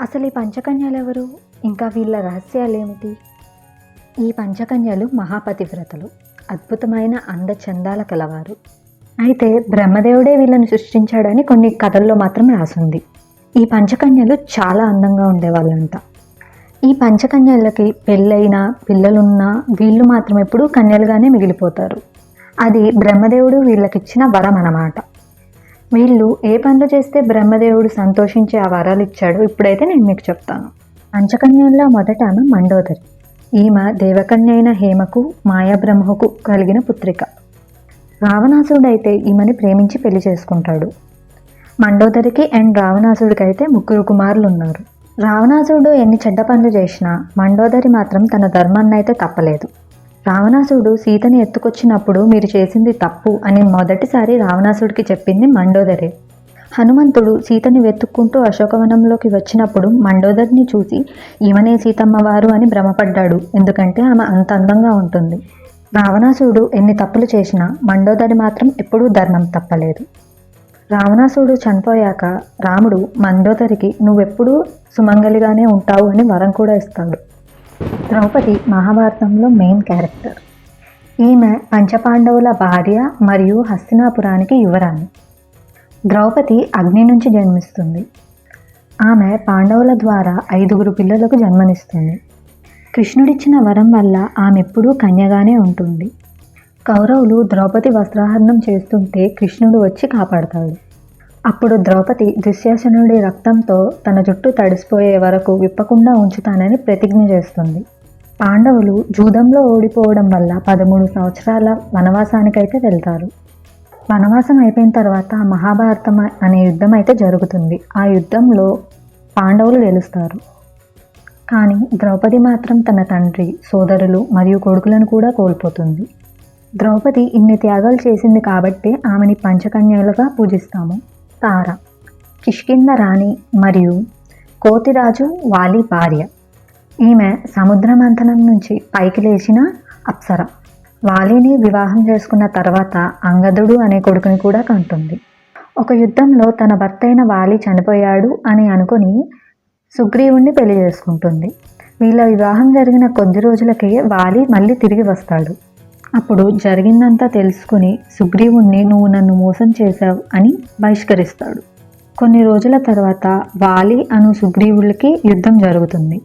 అసలు ఈ పంచకన్యలెవరు? ఇంకా వీళ్ళ రహస్యాలేమిటి? ఈ పంచకన్యలు మహాపతివ్రతలు, అద్భుతమైన అందచందాల కలవారు. అయితే బ్రహ్మదేవుడే వీళ్ళని సృష్టించాడని కొన్ని కథల్లో మాత్రం రాసుంది. ఈ పంచకన్యలు చాలా అందంగా ఉండేవాళ్ళంట. ఈ పంచకన్యలకి పెళ్ళైనా పిల్లలున్నా వీళ్ళు మాత్రం ఎప్పుడూ కన్యలుగానే మిగిలిపోతారు. అది బ్రహ్మదేవుడు వీళ్ళకిచ్చిన వరం అన్నమాట. వీళ్ళు ఏ పనులు చేస్తే బ్రహ్మదేవుడు సంతోషించి ఆ వరాలు ఇచ్చాడో ఇప్పుడైతే నేను మీకు చెప్తాను. పంచకన్యల్లో మొదట ఆమె మండోదరి. ఈమె దేవకన్య అయిన హేమకు మాయాబ్రహ్మకు కలిగిన పుత్రిక. రావణాసురుడైతే ఈమెని ప్రేమించి పెళ్లి చేసుకుంటాడు. మండోదరికి అండ్ రావణాసుడికి అయితే 3 కుమారులు ఉన్నారు. రావణాసురుడు ఎన్ని చెడ్డ పనులు చేసినా మండోదరి మాత్రం తన ధర్మాన్ని అయితే తప్పలేదు. రావణాసురుడు సీతని ఎత్తుకొచ్చినప్పుడు మీరు చేసింది తప్పు అని మొదటిసారి రావణాసుడికి చెప్పింది మండోదరే. హనుమంతుడు సీతని వెతుక్కుంటూ అశోకవనంలోకి వచ్చినప్పుడు మండోదరిని చూసి ఈమెనే సీతమ్మవారు అని భ్రమపడ్డాడు. ఎందుకంటే ఆమె అంత అందంగా ఉంటుంది. రావణాసురుడు ఎన్ని తప్పులు చేసినా మండోదరి మాత్రం ఎప్పుడూ ధర్మం తప్పలేదు. రావణాసురుడు చనిపోయాక రాముడు మండోదరికి నువ్వెప్పుడూ సుమంగలిగానే ఉంటావు అని వరం కూడా ఇస్తాడు. ద్రౌపది మహాభారతంలో మెయిన్ క్యారెక్టర్. ఈమె పంచపాండవుల భార్య మరియు హస్తినాపురానికి యువరాణి. ద్రౌపది అగ్ని నుంచి జన్మిస్తుంది. ఆమె పాండవుల ద్వారా 5 పిల్లలకు జన్మనిస్తుంది. కృష్ణుడిచ్చిన వరం వల్ల ఆమె ఎప్పుడూ కన్యగానే ఉంటుంది. కౌరవులు ద్రౌపది వస్త్రాహరణం చేస్తుంటే కృష్ణుడు వచ్చి కాపాడతాడు. అప్పుడు ద్రౌపది దుశ్శాసనుడి రక్తంతో తన జుట్టు తడిసిపోయే వరకు విప్పకుండా ఉంచుతానని ప్రతిజ్ఞ చేస్తుంది. పాండవులు జూదంలో ఓడిపోవడం వల్ల 13 సంవత్సరాల వనవాసానికైతే వెళ్తారు. వనవాసం అయిపోయిన తర్వాత మహాభారతం అనే యుద్ధం అయితే జరుగుతుంది. ఆ యుద్ధంలో పాండవులు గెలుస్తారు. కానీ ద్రౌపది మాత్రం తన తండ్రి, సోదరులు మరియు కొడుకులను కూడా కోల్పోతుంది. ద్రౌపది ఇన్ని త్యాగాలు చేసింది కాబట్టి ఆమెని పంచకన్యలుగా పూజిస్తాము. తార కిష్కింధ రాణి మరియు కోతిరాజు వాలి భార్య. ఈమె సముద్ర మంథనం నుంచి పైకి లేచిన అప్సర. వాలిని వివాహం చేసుకున్న తర్వాత అంగదుడు అనే కొడుకుని కూడా కంటుంది. ఒక యుద్ధంలో తన భర్త అయిన వాలి చనిపోయాడు అని అనుకుని సుగ్రీవుణ్ణి పెళ్లి చేసుకుంటుంది. వీళ్ళ వివాహం జరిగిన కొద్ది రోజులకే వాలి మళ్ళీ తిరిగి వస్తాడు. అప్పుడు జరిగిందంతా తెలుసుకుని సుగ్రీవుణ్ణి నువ్వు నన్ను మోసం చేశావు అని బహిష్కరిస్తాడు. కొన్ని రోజుల తర్వాత వాలి అను సుగ్రీవులకి యుద్ధం జరుగుతుంది.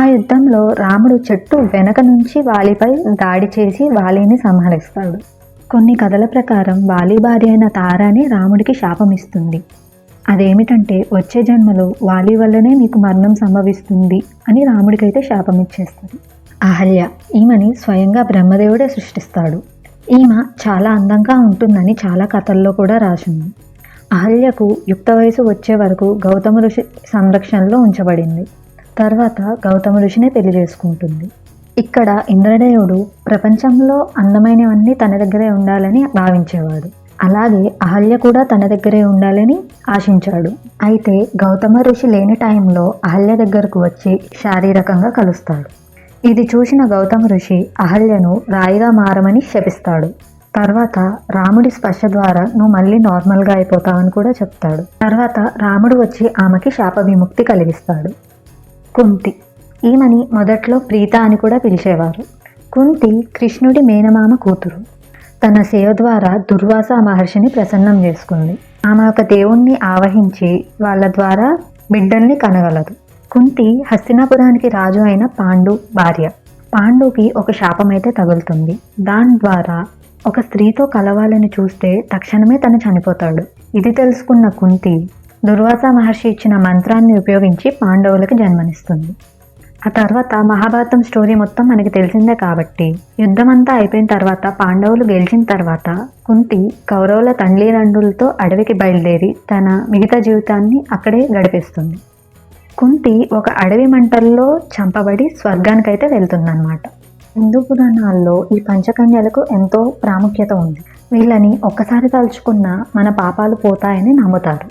ఆ యుద్ధంలో రాముడు చెట్టు వెనక నుంచి వాలిపై దాడి చేసి వాలిని సంహరిస్తాడు. కొన్ని కథల ప్రకారం వాలి భార్య అయిన తారాని రాముడికి శాపమిస్తుంది. అదేమిటంటే వచ్చే జన్మలో వాలి వల్లనే మీకు మరణం సంభవిస్తుంది అని రాముడికైతే శాపం ఇచ్చేస్తుంది. అహల్య ఈమెని స్వయంగా బ్రహ్మదేవుడే సృష్టిస్తాడు. ఈమె చాలా అందంగా ఉంటుందని చాలా కథల్లో కూడా రాసింది. అహల్యకు యుక్త వయసు వచ్చే వరకు గౌతమ ఋషి సంరక్షణలో ఉంచబడింది. తర్వాత గౌతమ ఋషినే పెళ్లి చేసుకుంటుంది. ఇక్కడ ఇంద్రదేవుడు ప్రపంచంలో అందమైనవన్నీ తన దగ్గరే ఉండాలని భావించేవాడు. అలాగే అహల్య కూడా తన దగ్గరే ఉండాలని ఆశించాడు. అయితే గౌతమ ఋషి లేని టైంలో అహల్య దగ్గరకు వచ్చి శారీరకంగా కలుస్తాడు. ఇది చూసిన గౌతమ ఋషి అహల్యను రాయిగా మారమని శపిస్తాడు. తర్వాత రాముడి స్పర్శ ద్వారా నువ్వు మళ్ళీ నార్మల్గా అయిపోతావని కూడా చెప్తాడు. తర్వాత రాముడు వచ్చి ఆమెకి శాప విముక్తి కలిగిస్తాడు. కుంతి ఈమెని మొదట్లో ప్రీత అని కూడా పిలిచేవారు. కుంతి కృష్ణుడి మేనమామ కూతురు. తన సేవ ద్వారా దుర్వాస మహర్షిని ప్రసన్నం చేసుకుంది. ఆమె ఒక దేవుణ్ణి ఆవహించి వాళ్ళ ద్వారా బిడ్డల్ని కనగలదు. కుంతి హస్తినాపురానికి రాజు అయిన పాండు భార్య. పాండుకి ఒక శాపం అయితే తగులుతుంది. దాని ద్వారా ఒక స్త్రీతో కలవాలని చూస్తే తక్షణమే తను చనిపోతాడు. ఇది తెలుసుకున్న కుంతి దుర్వాస మహర్షి ఇచ్చిన మంత్రాన్ని ఉపయోగించి పాండవులకు జన్మనిస్తుంది. ఆ తర్వాత మహాభారతం స్టోరీ మొత్తం మనకి తెలిసిందే కాబట్టి యుద్ధం అంతా అయిపోయిన తర్వాత పాండవులు గెలిచిన తర్వాత కుంతి కౌరవుల తల్లిదండ్రులతో అడవికి బయలుదేరి తన మిగతా జీవితాన్ని అక్కడే గడిపేస్తుంది. కుంతి ఒక అడవి మంటల్లో చంపబడి స్వర్గానికైతే వెళ్తుందన్నమాట. హిందూ పురాణాల్లో ఈ పంచకన్యలకు ఎంతో ప్రాముఖ్యత ఉంది. వీళ్ళని ఒక్కసారి తలుచుకున్న మన పాపాలు పోతాయని నమ్ముతారు.